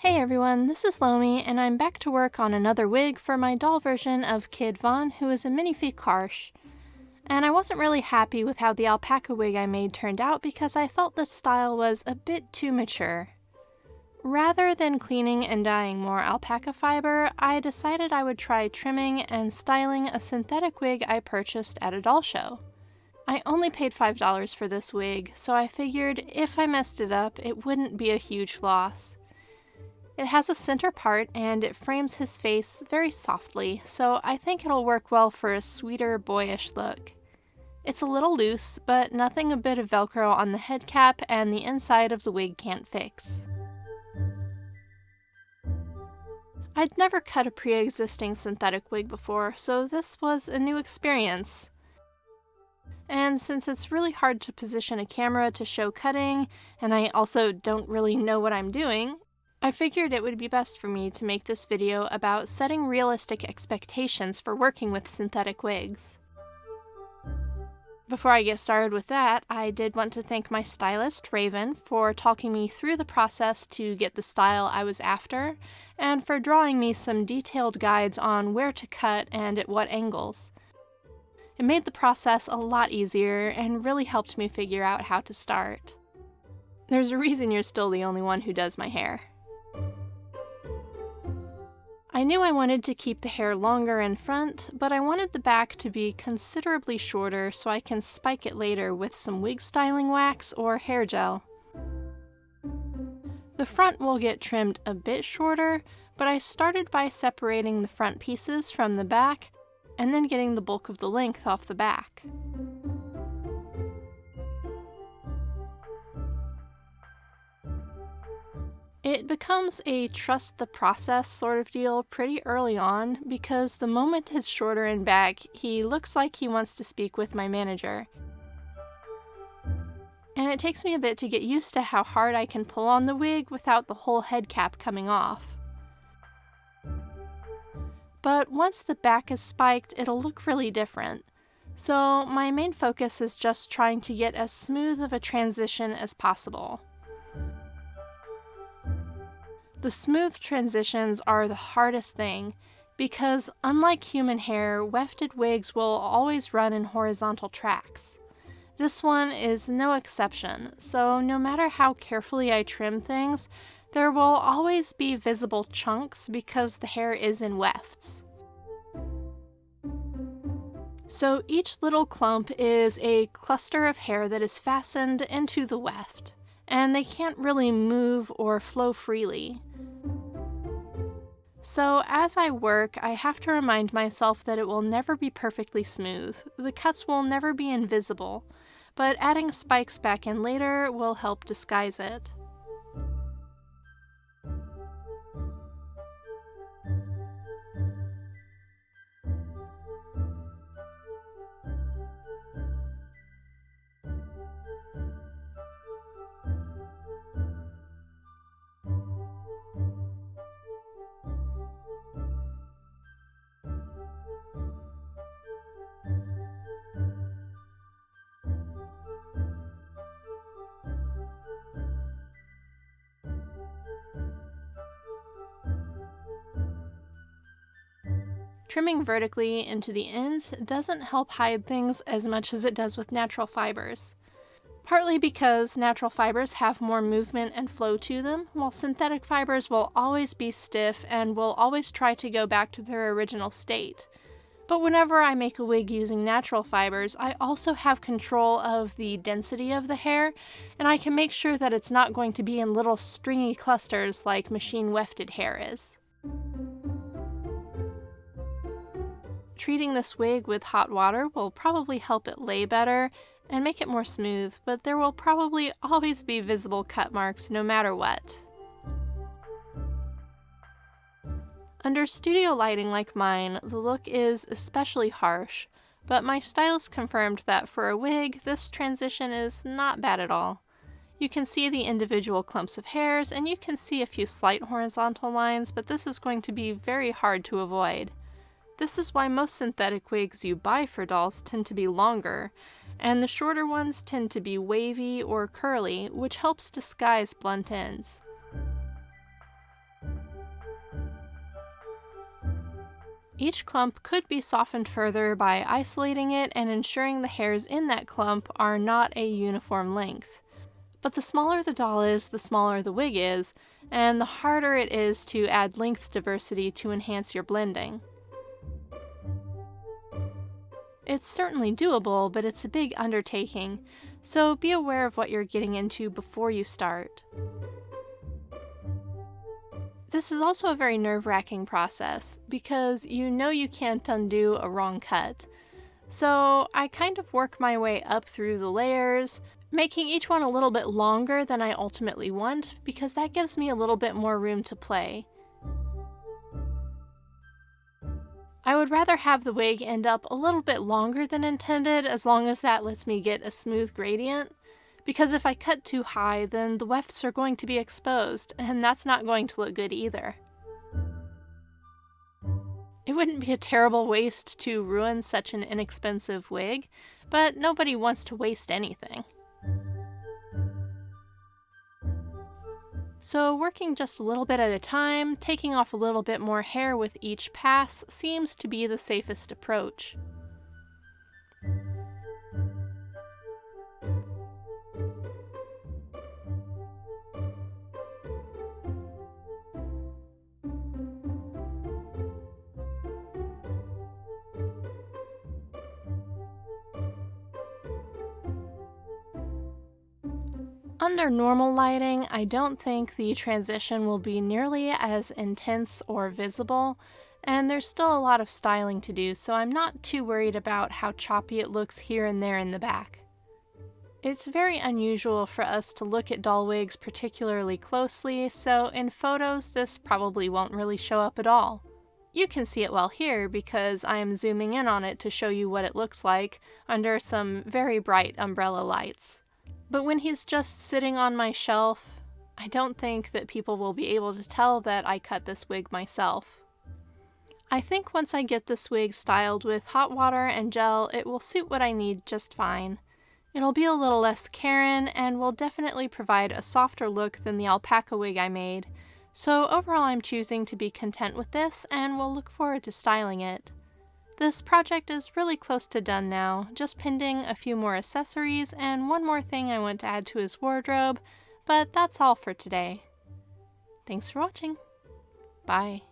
Hey everyone, this is Lomi, and I'm back to work on another wig for my doll version of Kid Von, who is a minifee Karsh. And I wasn't really happy with how the alpaca wig I made turned out because I felt the style was a bit too mature. Rather than cleaning and dyeing more alpaca fiber, I decided I would try trimming and styling a synthetic wig I purchased at a doll show. I only paid $5 for this wig, so I figured if I messed it up, it wouldn't be a huge loss. It has a center part and it frames his face very softly, so I think it'll work well for a sweeter, boyish look. It's a little loose, but nothing a bit of Velcro on the head cap and the inside of the wig can't fix. I'd never cut a pre-existing synthetic wig before, so this was a new experience. And since it's really hard to position a camera to show cutting, and I also don't really know what I'm doing, I figured it would be best for me to make this video about setting realistic expectations for working with synthetic wigs. Before I get started with that, I did want to thank my stylist, Raven, for talking me through the process to get the style I was after, and for drawing me some detailed guides on where to cut and at what angles. It made the process a lot easier and really helped me figure out how to start. There's a reason you're still the only one who does my hair. I knew I wanted to keep the hair longer in front, but I wanted the back to be considerably shorter so I can spike it later with some wig styling wax or hair gel. The front will get trimmed a bit shorter, but I started by separating the front pieces from the back and then getting the bulk of the length off the back. It becomes a trust the process sort of deal pretty early on because the moment it's shorter in back, he looks like he wants to speak with my manager. And it takes me a bit to get used to how hard I can pull on the wig without the whole head cap coming off. But once the back is spiked, it'll look really different. So my main focus is just trying to get as smooth of a transition as possible. The smooth transitions are the hardest thing, because unlike human hair, wefted wigs will always run in horizontal tracks. This one is no exception, so no matter how carefully I trim things, there will always be visible chunks because the hair is in wefts. So each little clump is a cluster of hair that is fastened into the weft, and they can't really move or flow freely. So as I work, I have to remind myself that it will never be perfectly smooth. The cuts will never be invisible, but adding spikes back in later will help disguise it. Trimming vertically into the ends doesn't help hide things as much as it does with natural fibers. Partly because natural fibers have more movement and flow to them, while synthetic fibers will always be stiff and will always try to go back to their original state. But whenever I make a wig using natural fibers, I also have control of the density of the hair, and I can make sure that it's not going to be in little stringy clusters like machine wefted hair is. Treating this wig with hot water will probably help it lay better and make it more smooth, but there will probably always be visible cut marks no matter what. Under studio lighting like mine, the look is especially harsh, but my stylist confirmed that for a wig, this transition is not bad at all. You can see the individual clumps of hairs, and you can see a few slight horizontal lines, but this is going to be very hard to avoid. This is why most synthetic wigs you buy for dolls tend to be longer, and the shorter ones tend to be wavy or curly, which helps disguise blunt ends. Each clump could be softened further by isolating it and ensuring the hairs in that clump are not a uniform length. But the smaller the doll is, the smaller the wig is, and the harder it is to add length diversity to enhance your blending. It's certainly doable, but it's a big undertaking, so be aware of what you're getting into before you start. This is also a very nerve-wracking process, because you know you can't undo a wrong cut. So I kind of work my way up through the layers, making each one a little bit longer than I ultimately want, because that gives me a little bit more room to play. I would rather have the wig end up a little bit longer than intended, as long as that lets me get a smooth gradient, because if I cut too high, then the wefts are going to be exposed, and that's not going to look good either. It wouldn't be a terrible waste to ruin such an inexpensive wig, but nobody wants to waste anything. So working just a little bit at a time, taking off a little bit more hair with each pass seems to be the safest approach. Under normal lighting, I don't think the transition will be nearly as intense or visible, and there's still a lot of styling to do, so I'm not too worried about how choppy it looks here and there in the back. It's very unusual for us to look at doll wigs particularly closely, so in photos this probably won't really show up at all. You can see it well here because I am zooming in on it to show you what it looks like under some very bright umbrella lights. But when he's just sitting on my shelf, I don't think that people will be able to tell that I cut this wig myself. I think once I get this wig styled with hot water and gel, it will suit what I need just fine. It'll be a little less Karen and will definitely provide a softer look than the alpaca wig I made. So overall I'm choosing to be content with this and will look forward to styling it. This project is really close to done now, just pending a few more accessories and one more thing I want to add to his wardrobe, but that's all for today. Thanks for watching. Bye.